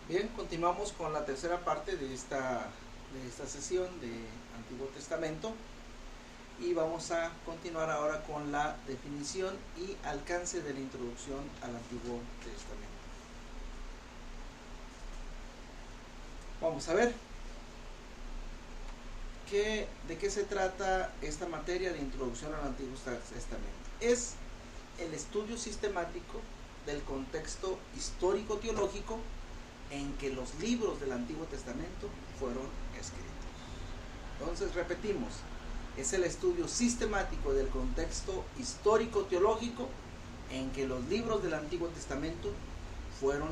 Bien, continuamos con la tercera parte de esta sesión de Antiguo Testamento y vamos a continuar ahora con la definición y alcance de la introducción al Antiguo Testamento. Vamos a ver de qué se trata esta materia de introducción al Antiguo Testamento. Es el estudio sistemático del contexto histórico-teológico en que los libros del Antiguo Testamento fueron escritos. Entonces, repetimos, es el estudio sistemático del contexto histórico-teológico en que los libros del Antiguo Testamento fueron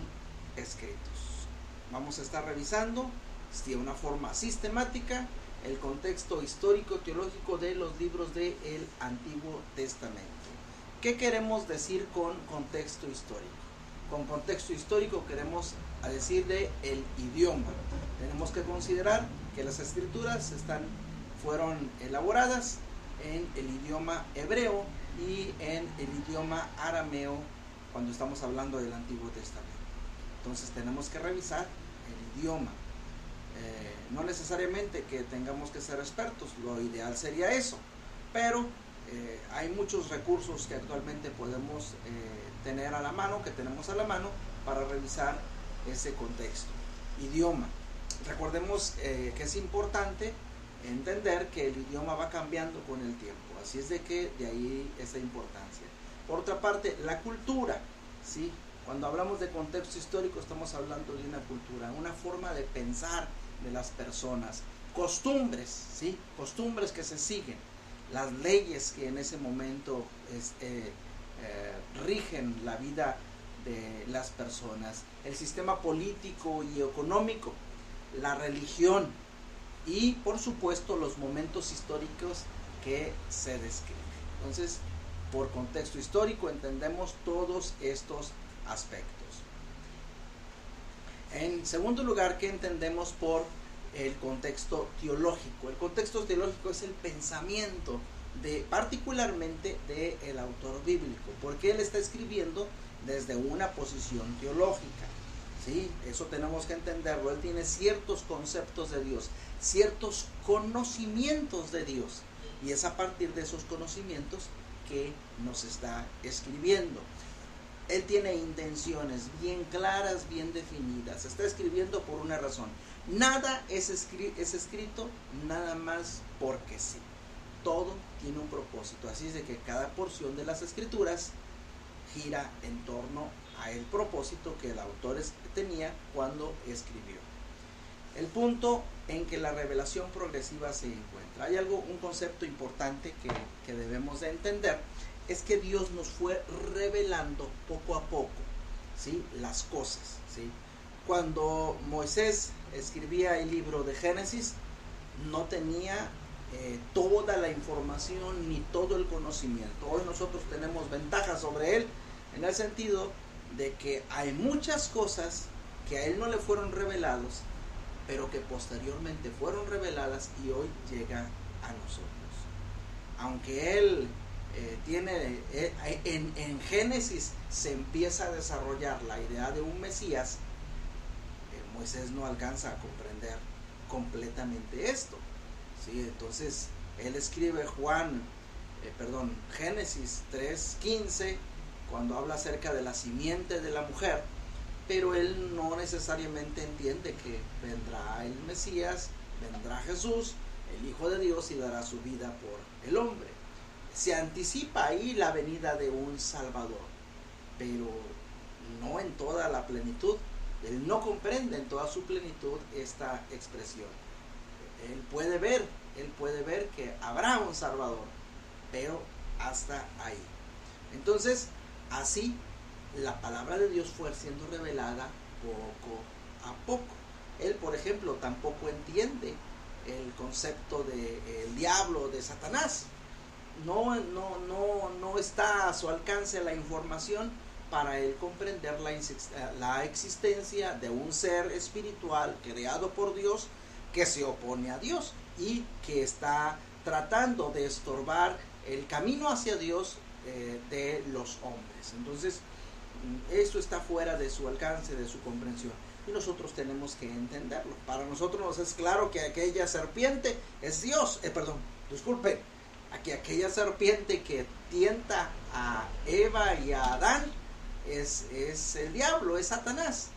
escritos. Vamos a estar revisando de una forma sistemática el contexto histórico-teológico de los libros del Antiguo Testamento. ¿Qué queremos decir con contexto histórico? Con contexto histórico queremos decir de el idioma. Tenemos que considerar que las escrituras fueron elaboradas en el idioma hebreo y en el idioma arameo cuando estamos hablando del Antiguo Testamento. Entonces tenemos que revisar el idioma. No necesariamente que tengamos que ser expertos, lo ideal sería eso, pero hay muchos recursos que actualmente podemos tener a la mano, que tenemos a la mano para revisar ese contexto. Idioma. Recordemos que es importante entender que el idioma va cambiando con el tiempo, así es de que de ahí esa importancia. Por otra parte, la cultura, ¿sí? Cuando hablamos de contexto histórico estamos hablando de una cultura, una forma de pensar de las personas, costumbres, ¿sí? Costumbres que se siguen, las leyes que en ese momento rigen la vida de las personas, el sistema político y económico, la religión y por supuesto los momentos históricos que se describen. Entonces, por contexto histórico entendemos todos estos aspectos. En segundo lugar, ¿qué entendemos por el contexto teológico? El contexto teológico es el pensamiento particularmente del autor bíblico, porque él está escribiendo desde una posición teológica, ¿sí? Eso tenemos que entenderlo. Él tiene ciertos conceptos de Dios, ciertos conocimientos de Dios, y es a partir de esos conocimientos que nos está escribiendo. Él tiene intenciones bien claras, bien definidas. Está escribiendo por una razón. Nada es escrito nada más porque sí. Todo tiene un propósito. Así es de que cada porción de las escrituras gira en torno a el propósito que el autor tenía cuando escribió. El punto en que la revelación progresiva se encuentra. Hay un concepto importante que debemos de entender. Es que Dios nos fue revelando poco a poco, ¿sí? Las cosas, ¿sí? Cuando Moisés escribía el libro de Génesis, no tenía toda la información ni todo el conocimiento. Hoy nosotros tenemos ventaja sobre él en el sentido de que hay muchas cosas que a él no le fueron revelados, pero que posteriormente fueron reveladas y hoy llegan a nosotros. Aunque él en Génesis se empieza a desarrollar la idea de un Mesías, Moisés no alcanza a comprender completamente esto, ¿sí? Entonces él escribe Génesis 3:15 cuando habla acerca de la simiente de la mujer, pero él no necesariamente entiende que vendrá el Mesías, vendrá Jesús, el Hijo de Dios, y dará su vida por el hombre. Se anticipa ahí la venida de un Salvador, pero no en toda la plenitud. Él no comprende en toda su plenitud esta expresión. Él puede ver que habrá un Salvador, pero hasta ahí. Entonces, así la palabra de Dios fue siendo revelada poco a poco. Él, por ejemplo, tampoco entiende el concepto del diablo, de Satanás. No está a su alcance la información para él comprender la existencia de un ser espiritual creado por Dios que se opone a Dios y que está tratando de estorbar el camino hacia Dios de los hombres. Entonces, eso está fuera de su alcance, de su comprensión. y nosotros tenemos que entenderlo. Para nosotros nos es claro que aquella serpiente es Dios, disculpe, aquella serpiente que tienta a Eva y a Adán es el diablo, es Satanás,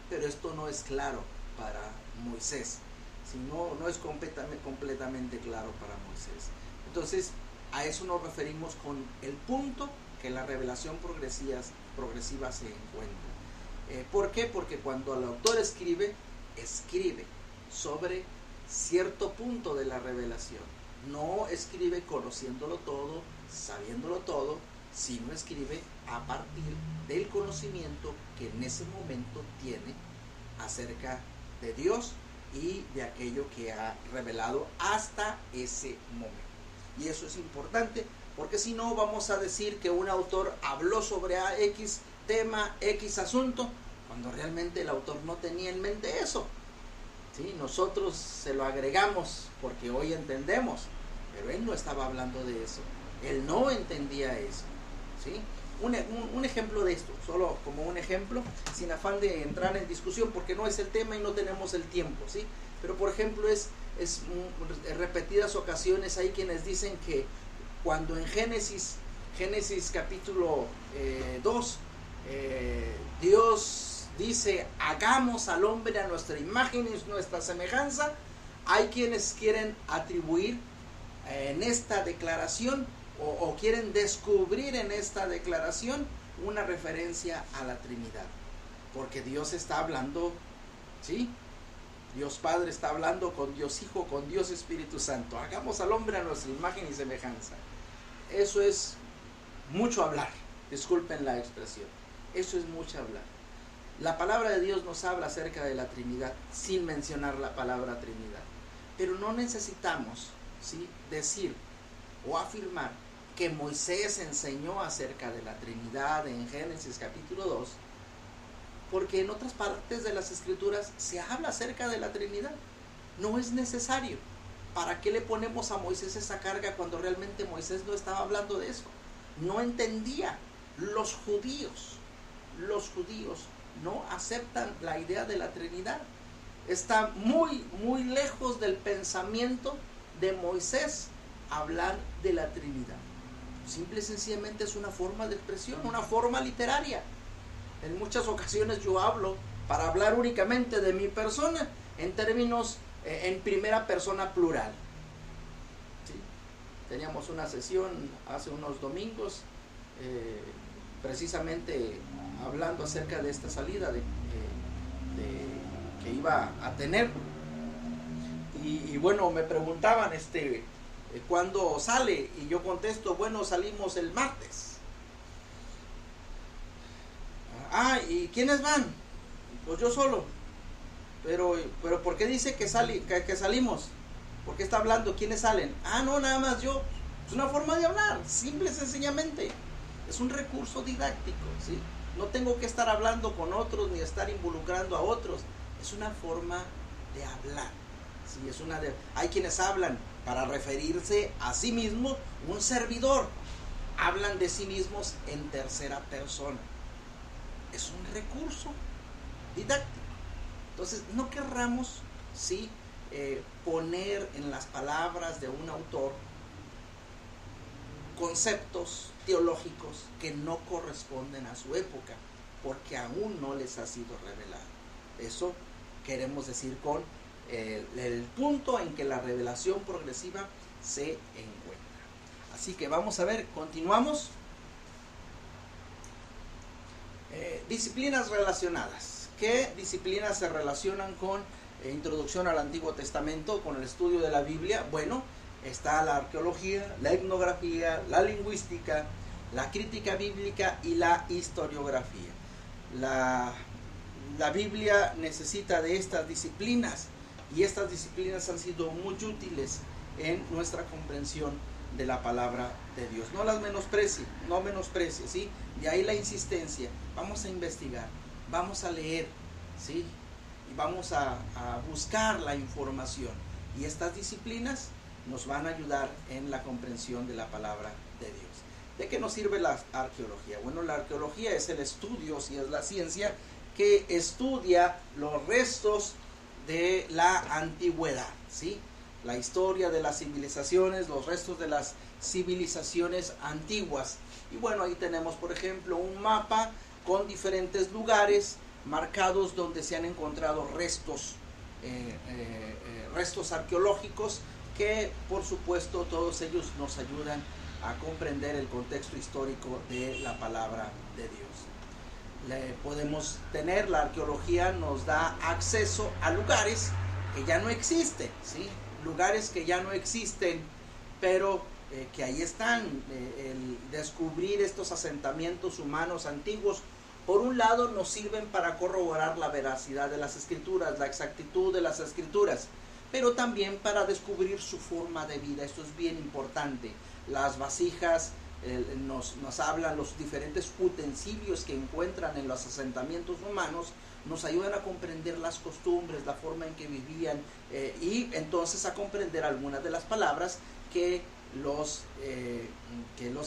pero esto no es claro para Moisés, sino no es completamente claro para Moisés. Entonces, a eso nos referimos con el punto que la revelación progresiva se encuentra. ¿Por qué? Porque cuando el autor escribe sobre cierto punto de la revelación. No escribe conociéndolo todo, sabiéndolo todo, sino escribe a partir del conocimiento que en ese momento tiene acerca de Dios y de aquello que ha revelado hasta ese momento. Y eso es importante, porque si no vamos a decir que un autor habló sobre X tema, X asunto, cuando realmente el autor no tenía en mente eso. ¿Sí? Nosotros se lo agregamos porque hoy entendemos, pero él no estaba hablando de eso, él no entendía eso. ¿Sí? Un ejemplo de esto, solo como un ejemplo, sin afán de entrar en discusión porque no es el tema y no tenemos el tiempo, ¿sí? Pero por ejemplo en repetidas ocasiones hay quienes dicen que cuando en Génesis capítulo 2 Dios dice hagamos al hombre a nuestra imagen y nuestra semejanza, hay quienes quieren atribuir en esta declaración o quieren descubrir en esta declaración una referencia a la Trinidad, porque Dios está hablando, ¿sí? Dios Padre está hablando con Dios Hijo, con Dios Espíritu Santo. Hagamos al hombre a nuestra imagen y semejanza. Eso es mucho hablar, disculpen la expresión, eso es mucho hablar. La palabra de Dios nos habla acerca de la Trinidad sin mencionar la palabra Trinidad, pero no necesitamos, ¿sí?, decir o afirmar que Moisés enseñó acerca de la Trinidad en Génesis capítulo 2, porque en otras partes de las Escrituras se habla acerca de la Trinidad. No es necesario. ¿Para qué le ponemos a Moisés esa carga cuando realmente Moisés no estaba hablando de eso? No entendía. Los judíos no aceptan la idea de la Trinidad. Está muy, muy lejos del pensamiento de Moisés hablar de la Trinidad. Simple y sencillamente es una forma de expresión, una forma literaria. En muchas ocasiones yo hablo, para hablar únicamente de mi persona, en términos, en primera persona plural. ¿Sí? Teníamos una sesión hace unos domingos, precisamente hablando acerca de esta salida que iba a tener. Y bueno, me preguntaban, ¿cuándo sale? Y yo contesto, bueno, salimos el martes. ¿Y quiénes van? Pues yo solo. Pero ¿por qué dice que salimos? ¿Por qué está hablando? ¿Quiénes salen? No, nada más yo. Es una forma de hablar, simple y sencillamente. Es un recurso didáctico, ¿sí? No tengo que estar hablando con otros ni estar involucrando a otros. Es una forma de hablar. ¿Sí? Hay quienes hablan para referirse a sí mismo, un servidor. Hablan de sí mismos en tercera persona. Es un recurso didáctico. Entonces, no querramos, ¿sí?, poner en las palabras de un autor conceptos teológicos que no corresponden a su época, porque aún no les ha sido revelado. Eso queremos decir con el punto en que la revelación progresiva se encuentra. Así que vamos a ver, continuamos. Disciplinas relacionadas. ¿Qué disciplinas se relacionan con introducción al Antiguo Testamento, con el estudio de la Biblia? Bueno, está la arqueología, la etnografía, la lingüística, la crítica bíblica y la historiografía. La Biblia necesita de estas disciplinas y estas disciplinas han sido muy útiles en nuestra comprensión de la palabra de Dios. No las menosprecie, ¿sí? De ahí la insistencia. Vamos a investigar, vamos a leer, ¿sí? Y vamos a buscar la información. Y estas disciplinas nos van a ayudar en la comprensión de la palabra de Dios. ¿De qué nos sirve la arqueología? Bueno, la arqueología es el estudio, si es la ciencia, que estudia los restos de la antigüedad, ¿sí? La historia de las civilizaciones, los restos de las civilizaciones antiguas. Y bueno, ahí tenemos, por ejemplo, un mapa con diferentes lugares marcados donde se han encontrado restos, restos arqueológicos que, por supuesto, todos ellos nos ayudan a comprender el contexto histórico de la palabra de Dios. Podemos tener, la arqueología nos da acceso a lugares que ya no existen, ¿sí? Lugares que ya no existen, pero que ahí están. El descubrir estos asentamientos humanos antiguos, por un lado, nos sirven para corroborar la veracidad de las escrituras, la exactitud de las escrituras, pero también para descubrir su forma de vida. Esto es bien importante. Las vasijas nos hablan, los diferentes utensilios que encuentran en los asentamientos humanos nos ayudan a comprender las costumbres, la forma en que vivían, y entonces a comprender algunas de las palabras que los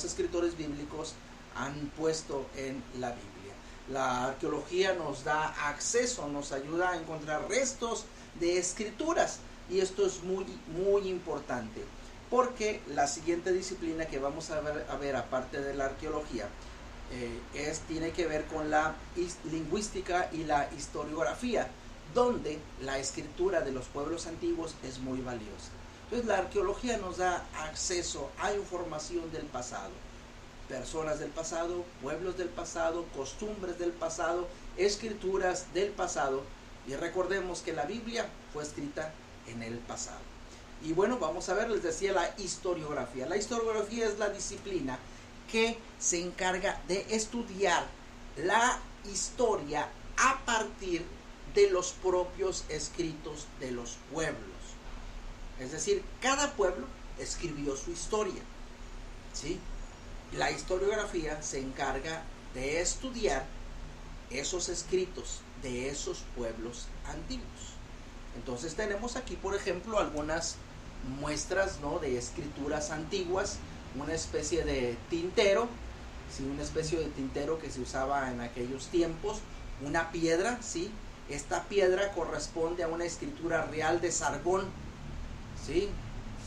escritores bíblicos han puesto en la Biblia. La arqueología nos da acceso, nos ayuda a encontrar restos de escrituras, y esto es muy, muy importante, porque la siguiente disciplina que vamos a ver aparte de la arqueología, tiene que ver con la lingüística y la historiografía, donde la escritura de los pueblos antiguos es muy valiosa. Entonces la arqueología nos da acceso a información del pasado, personas del pasado, pueblos del pasado, costumbres del pasado, escrituras del pasado, y recordemos que la Biblia fue escrita en el pasado. Y bueno, vamos a ver, les decía, la historiografía. La historiografía es la disciplina que se encarga de estudiar la historia a partir de los propios escritos de los pueblos. Es decir, cada pueblo escribió su historia, ¿sí? La historiografía se encarga de estudiar esos escritos de esos pueblos antiguos. Entonces tenemos aquí, por ejemplo, algunas muestras, ¿no?, de escrituras antiguas, una especie de tintero, ¿sí?, una especie de tintero que se usaba en aquellos tiempos, una piedra, ¿sí? Esta piedra corresponde a una escritura real de Sargón, ¿sí?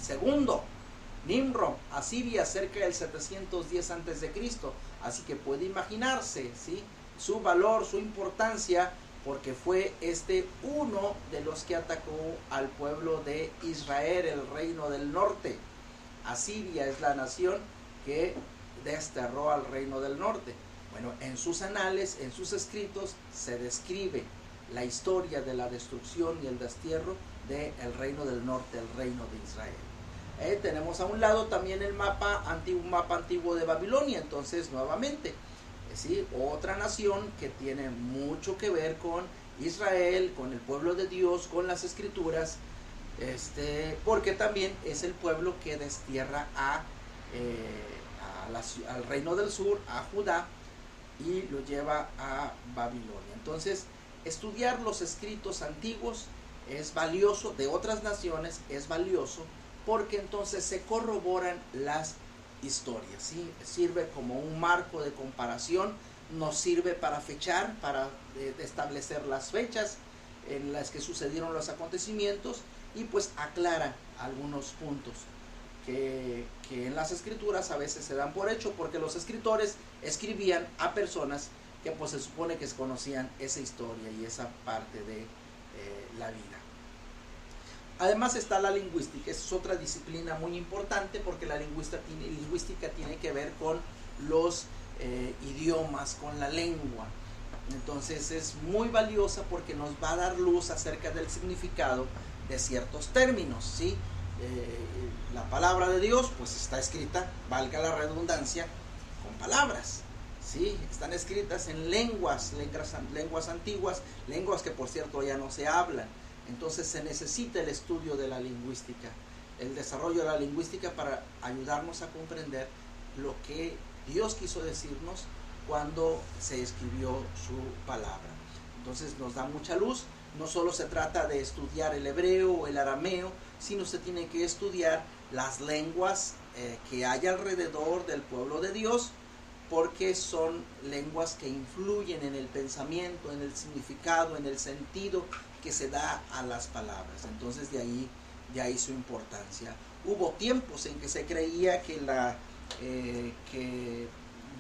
Segundo, Nimrod, Asiria, cerca del 710 a.C., así que puede imaginarse, ¿sí?, su valor, su importancia, porque fue uno de los que atacó al pueblo de Israel, el reino del norte. Asiria es la nación que desterró al reino del norte. Bueno, en sus anales, en sus escritos, se describe la historia de la destrucción y el destierro del reino del norte, el reino de Israel. Tenemos a un lado también un mapa antiguo de Babilonia. Entonces, nuevamente, ¿sí?, otra nación que tiene mucho que ver con Israel, con el pueblo de Dios, con las escrituras, porque también es el pueblo que destierra al reino del sur, a Judá, y lo lleva a Babilonia. Entonces, estudiar los escritos antiguos es valioso, de otras naciones es valioso, porque entonces se corroboran las historias, ¿sí? Sirve como un marco de comparación, nos sirve para fechar, para establecer las fechas en las que sucedieron los acontecimientos, y pues aclara algunos puntos que en las escrituras a veces se dan por hecho, porque los escritores escribían a personas que pues se supone que conocían esa historia y esa parte de la vida. Además está la lingüística. Esa es otra disciplina muy importante, porque la lingüística tiene que ver con los idiomas, con la lengua. Entonces es muy valiosa porque nos va a dar luz acerca del significado de ciertos términos, ¿sí? La palabra de Dios pues está escrita, valga la redundancia, con palabras, ¿sí? Están escritas en lenguas antiguas, lenguas que por cierto ya no se hablan. Entonces se necesita el estudio de la lingüística, el desarrollo de la lingüística, para ayudarnos a comprender lo que Dios quiso decirnos cuando se escribió su palabra. Entonces nos da mucha luz. No solo se trata de estudiar el hebreo o el arameo, sino se tiene que estudiar las lenguas que hay alrededor del pueblo de Dios, porque son lenguas que influyen en el pensamiento, en el significado, en el sentido que se da a las palabras. Entonces de ahí su importancia. Hubo tiempos en que se creía que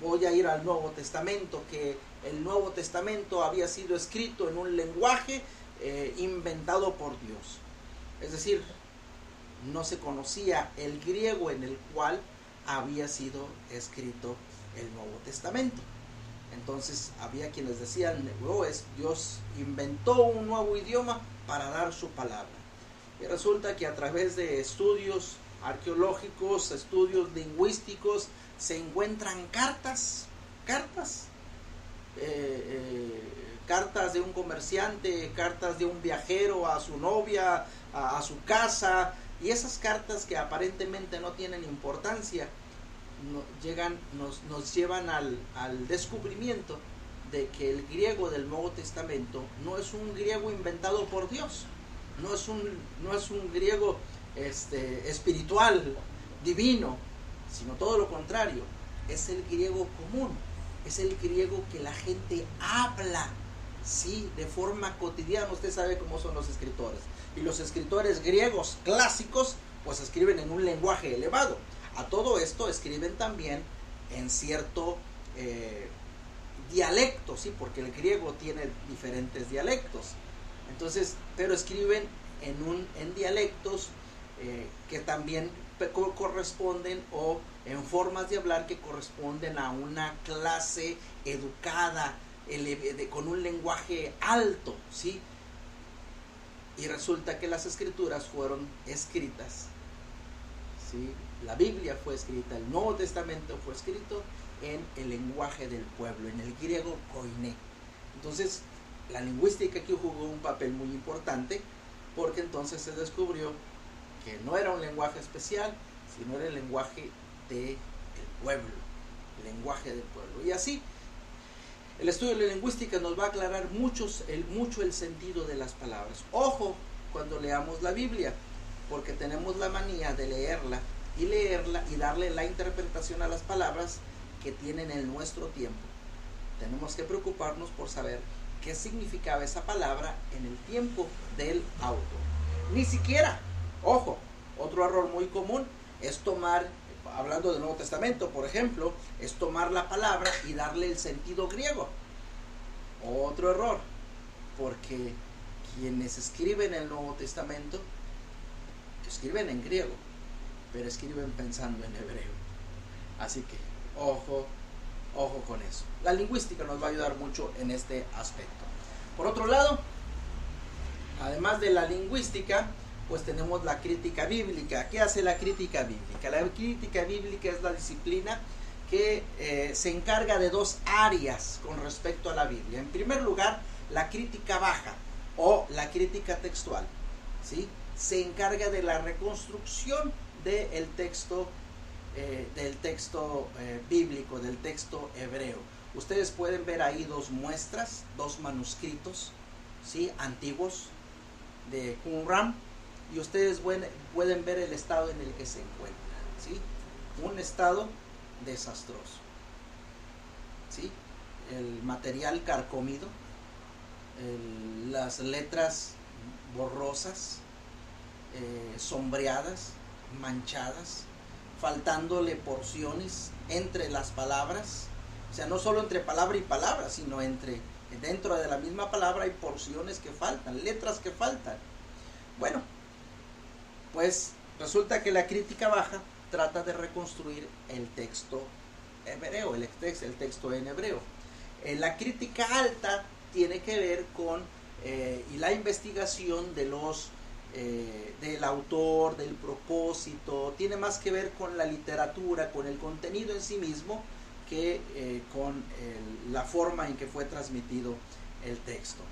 voy a ir al Nuevo Testamento, que el Nuevo Testamento había sido escrito en un lenguaje inventado por Dios. Es decir, no se conocía el griego en el cual había sido escrito el Nuevo Testamento. Entonces había quienes decían, Dios inventó un nuevo idioma para dar su palabra. Y resulta que a través de estudios arqueológicos, estudios lingüísticos, se encuentran cartas de un comerciante, cartas de un viajero a su novia, a su casa, y esas cartas que aparentemente no tienen importancia, nos llevan al descubrimiento de que el griego del Nuevo Testamento no es un griego inventado por Dios, no es un griego espiritual, divino, sino todo lo contrario, es el griego común, es el griego que la gente habla, sí, de forma cotidiana. Usted sabe cómo son los escritores, y los escritores griegos clásicos pues escriben en un lenguaje elevado. A todo esto escriben también en cierto dialecto, ¿sí? Porque el griego tiene diferentes dialectos. Entonces, pero escriben en dialectos que también corresponden, o en formas de hablar que corresponden a una clase educada, con un lenguaje alto, ¿sí? Y resulta que las escrituras fueron escritas, ¿sí? La Biblia fue escrita, el Nuevo Testamento fue escrito en el lenguaje del pueblo, en el griego koiné. Entonces, la lingüística aquí jugó un papel muy importante, porque entonces se descubrió que no era un lenguaje especial, sino era el lenguaje del pueblo, el lenguaje del pueblo. Y así, el estudio de la lingüística nos va a aclarar mucho el sentido de las palabras. Ojo cuando leamos la Biblia, porque tenemos la manía de leerla y darle la interpretación a las palabras que tienen en nuestro tiempo. Tenemos que preocuparnos por saber qué significaba esa palabra en el tiempo del autor. Ni siquiera, ojo, otro error muy común es tomar, hablando del Nuevo Testamento, por ejemplo, es tomar la palabra y darle el sentido griego. Otro error, porque quienes escriben el Nuevo Testamento escriben en griego, pero escriben pensando en hebreo. Así que ojo con eso. La lingüística nos va a ayudar mucho en este aspecto. Por otro lado, además de la lingüística, pues tenemos la crítica bíblica. ¿Qué hace la crítica bíblica? La crítica bíblica es la disciplina que se encarga de dos áreas con respecto a la Biblia. En primer lugar, la crítica baja o la crítica textual, ¿sí? Se encarga de la reconstrucción del texto bíblico, del texto hebreo. Ustedes pueden ver ahí dos muestras, dos manuscritos, ¿sí? Antiguos de Qumran, y ustedes pueden ver el estado en el que se encuentran, ¿sí? Un estado desastroso, ¿sí? El material carcomido, las letras borrosas, sombreadas, manchadas, faltándole porciones entre las palabras. O sea, no solo entre palabra y palabra, sino dentro de la misma palabra hay porciones que faltan, letras que faltan. Bueno, pues resulta que la crítica baja trata de reconstruir el texto hebreo, el texto en hebreo. La crítica alta tiene que ver con y la investigación del autor, del propósito, tiene más que ver con la literatura, con el contenido en sí mismo, que con la forma en que fue transmitido el texto.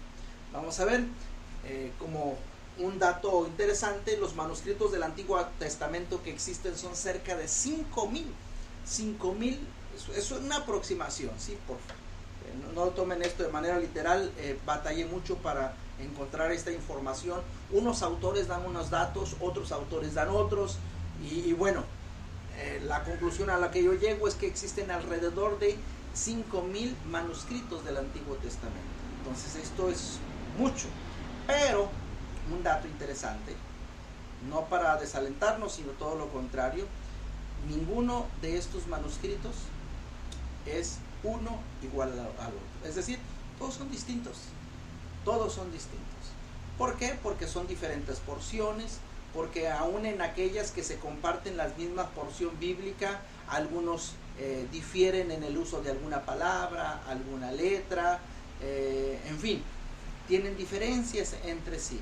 Vamos a ver como un dato interesante, los manuscritos del Antiguo Testamento que existen son cerca de 5,000. Eso es una aproximación, ¿sí? No tomen esto de manera literal, batallé mucho para encontrar esta información. Unos autores dan unos datos, otros autores dan otros, y bueno, la conclusión a la que yo llego es que existen alrededor de 5,000 manuscritos del Antiguo Testamento. Entonces esto es mucho, pero un dato interesante, no para desalentarnos, sino todo lo contrario, ninguno de estos manuscritos es uno igual al otro. Es decir, todos son distintos. Todos son distintos. ¿Por qué? Porque son diferentes porciones, porque aún en aquellas que se comparten la misma porción bíblica, algunos difieren en el uso de alguna palabra, alguna letra, en fin, tienen diferencias entre sí.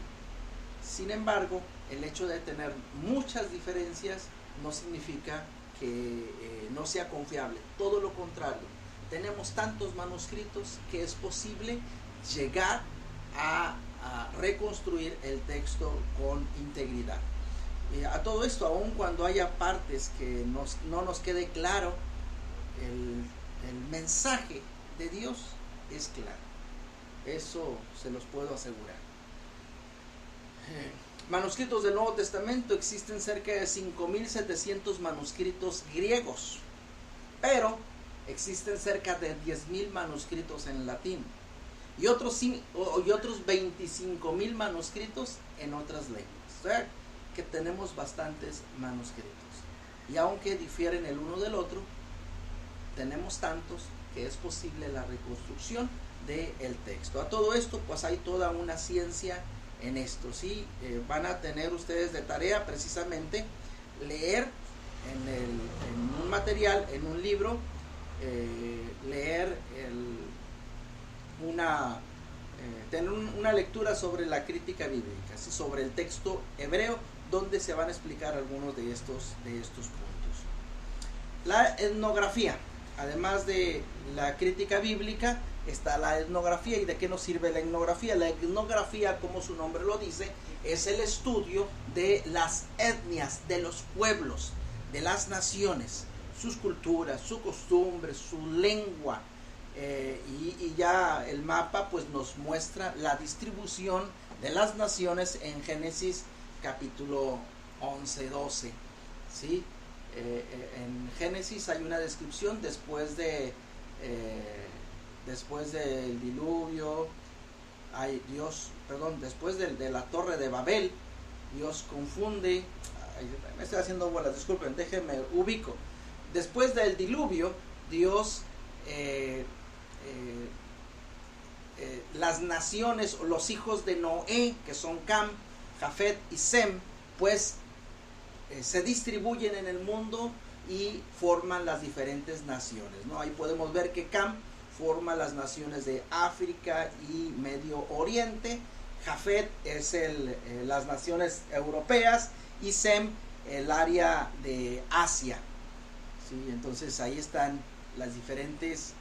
Sin embargo, el hecho de tener muchas diferencias no significa que no sea confiable. Todo lo contrario, tenemos tantos manuscritos que es posible llegar a reconstruir el texto con integridad. A todo esto, aun cuando haya partes que no nos quede claro, el mensaje de Dios es claro. Eso se los puedo asegurar. Manuscritos del Nuevo Testamento, existen cerca de 5,700 manuscritos griegos, pero existen cerca de 10,000 manuscritos en latín y otros 25,000 manuscritos en otras lenguas. O sea, que tenemos bastantes manuscritos. Y aunque difieren el uno del otro, tenemos tantos que es posible la reconstrucción del texto. A todo esto, pues hay toda una ciencia en esto. ¿Sí? Van a tener ustedes de tarea precisamente leer en un material, en un libro, leer tener una lectura sobre la crítica bíblica, ¿sí? Sobre el texto hebreo, donde se van a explicar algunos de estos puntos. La etnografía, además de la crítica bíblica, está la etnografía. ¿Y de qué nos sirve la etnografía? La etnografía, como su nombre lo dice, es el estudio de las etnias, de los pueblos, de las naciones, sus culturas, sus costumbres, su lengua, y ya el mapa pues nos muestra la distribución de las naciones en Génesis capítulo 11-12, ¿sí? En Génesis hay una descripción después del diluvio, después de la torre de Babel. Dios confunde, me estoy haciendo bolas, disculpen, déjenme ubico. Después del diluvio, Dios, las naciones, los hijos de Noé, que son Cam, Jafet y Sem, pues se distribuyen en el mundo y forman las diferentes naciones, ¿no? Ahí podemos ver que Cam forma las naciones de África y Medio Oriente, Jafet es las naciones europeas y Sem el área de Asia, ¿sí? Entonces ahí están las diferentes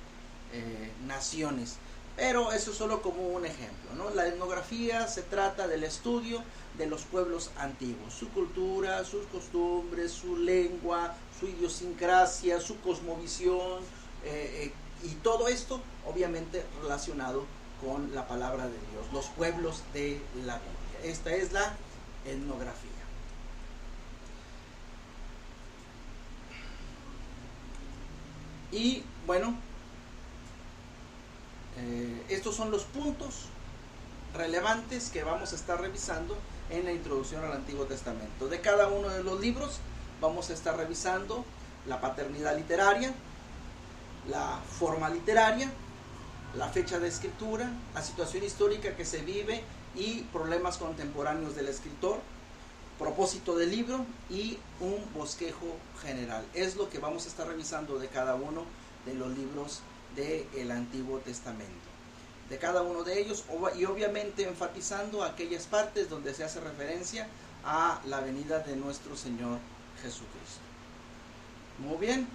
naciones. Pero eso solo como un ejemplo, ¿no? La etnografía se trata del estudio de los pueblos antiguos, su cultura, sus costumbres, su lengua, su idiosincrasia, su cosmovisión, y todo esto obviamente relacionado con la palabra de Dios, los pueblos de la Biblia. Esta es la etnografía. Y bueno, estos son los puntos relevantes que vamos a estar revisando en la introducción al Antiguo Testamento. De cada uno de los libros vamos a estar revisando la paternidad literaria, la forma literaria, la fecha de escritura, la situación histórica que se vive y problemas contemporáneos del escritor, propósito del libro y un bosquejo general. Es lo que vamos a estar revisando de cada uno de los libros del Antiguo Testamento, de cada uno de ellos, y obviamente enfatizando aquellas partes donde se hace referencia a la venida de nuestro Señor Jesucristo. Muy bien.